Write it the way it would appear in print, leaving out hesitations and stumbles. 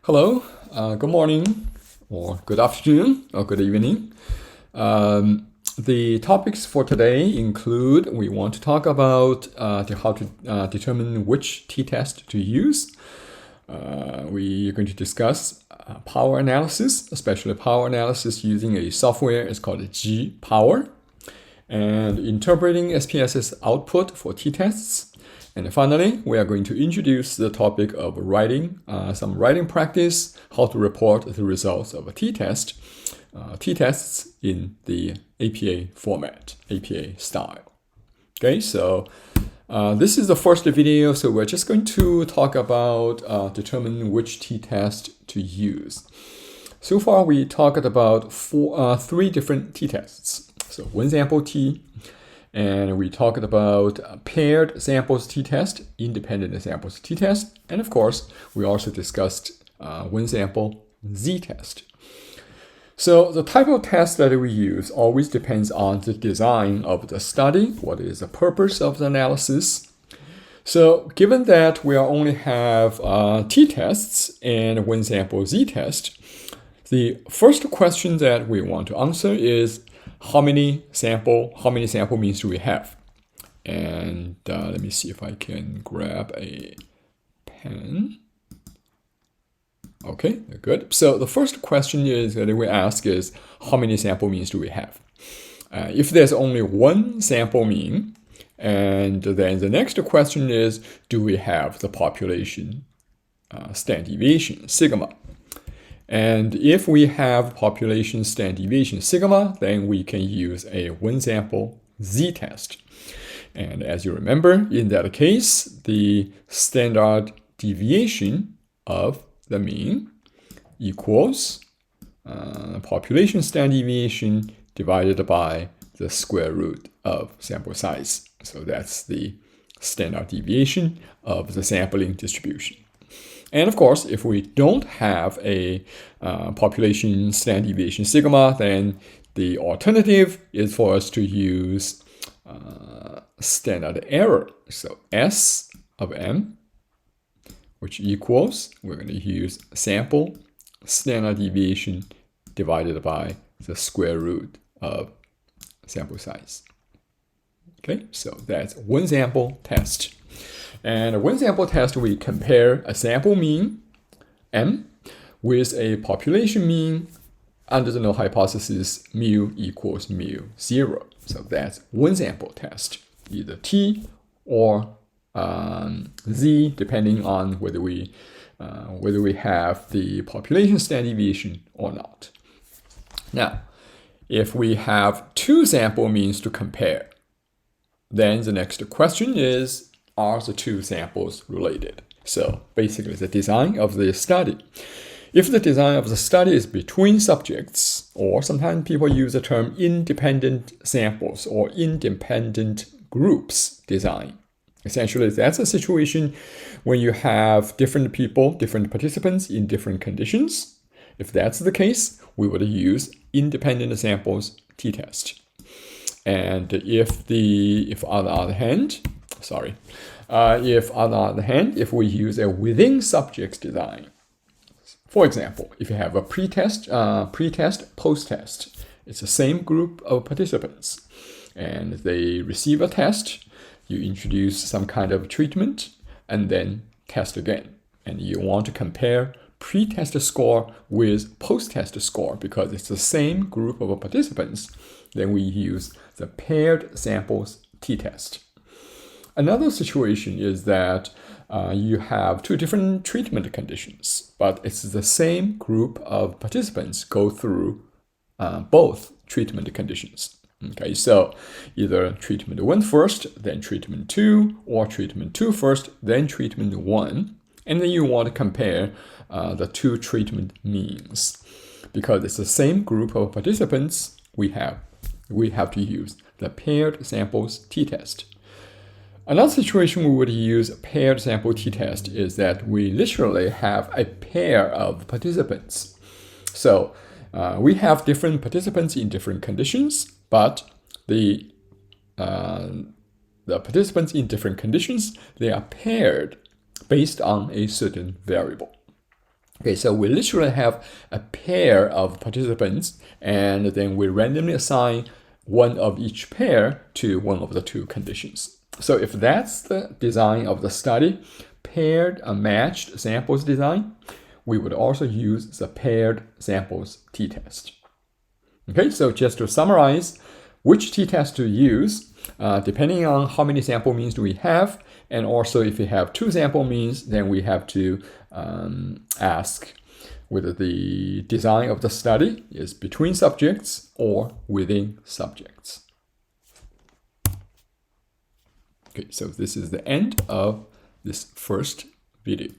Hello, good morning, or good afternoon, or good evening. The topics for today include we want to talk about how to determine which t-test to use. We are going to discuss power analysis, especially power analysis using a software. It's called G-Power, and interpreting SPSS output for t-tests. And finally, we are going to introduce the topic of writing, some writing practice, how to report the results of a t-test, t-tests in the APA format, APA style. Okay, so this is the first video, so we're just going to talk about determine which t-test to use. So far, we talked about three different t-tests. So one sample t, and we talked about paired samples t-test, independent samples t-test, and of course, we also discussed one sample z-test. So the type of test that we use always depends on the design of the study, what is the purpose of the analysis. So given that we only have t-tests and one sample z-test, the first question that we want to answer is how many sample means do we have? And let me see if I can grab a pen. Okay, good. So the first question is that we ask is how many sample means do we have? If there's only one sample mean, and then the next question is, do we have the population standard deviation, sigma? And if we have population standard deviation sigma, then we can use a one sample z-test. And as you remember, in that case, the standard deviation of the mean equals population standard deviation divided by the square root of sample size. So that's the standard deviation of the sampling distribution. And of course, if we don't have a population standard deviation sigma, then the alternative is for us to use standard error. So S of m, which equals, we're going to use sample standard deviation divided by the square root of sample size. Okay, so that's one sample test. And one sample test, we compare a sample mean, m, with a population mean under the null hypothesis mu equals mu 0. So that's one sample test, either t or z, depending on whether we have the population standard deviation or not. Now, if we have two sample means to compare, then the next question is, are the two samples related? So basically the design of the study. If the design of the study is between subjects, or sometimes people use the term independent samples or independent groups design. Essentially, that's a situation when you have different people, different participants in different conditions. If that's the case, we would use independent samples t-test. And if on the other hand, if we use a within subjects design, for example, if you have a pre-test, post-test, it's the same group of participants, and they receive a test, you introduce some kind of treatment, and then test again. And you want to compare pre-test score with post-test score because it's the same group of participants, then we use the paired samples t-test. Another situation is that you have two different treatment conditions, but it's the same group of participants go through both treatment conditions. Okay, so either treatment 1 first, then treatment 2, or treatment 2 first, then treatment 1, and then you want to compare the two treatment means. Because it's the same group of participants, we have to use the paired samples t-test. Another situation we would use paired sample t-test is that we literally have a pair of participants. So we have different participants in different conditions, but the participants in different conditions, they are paired based on a certain variable. Okay, so we literally have a pair of participants, and then we randomly assign one of each pair to one of the two conditions. So if that's the design of the study, paired matched samples design, we would also use the paired samples t-test. Okay, so just to summarize, which t-test to use, depending on how many sample means do we have, and also if we have two sample means, then we have to ask whether the design of the study is between subjects or within subjects. Okay, so this is the end of this first video.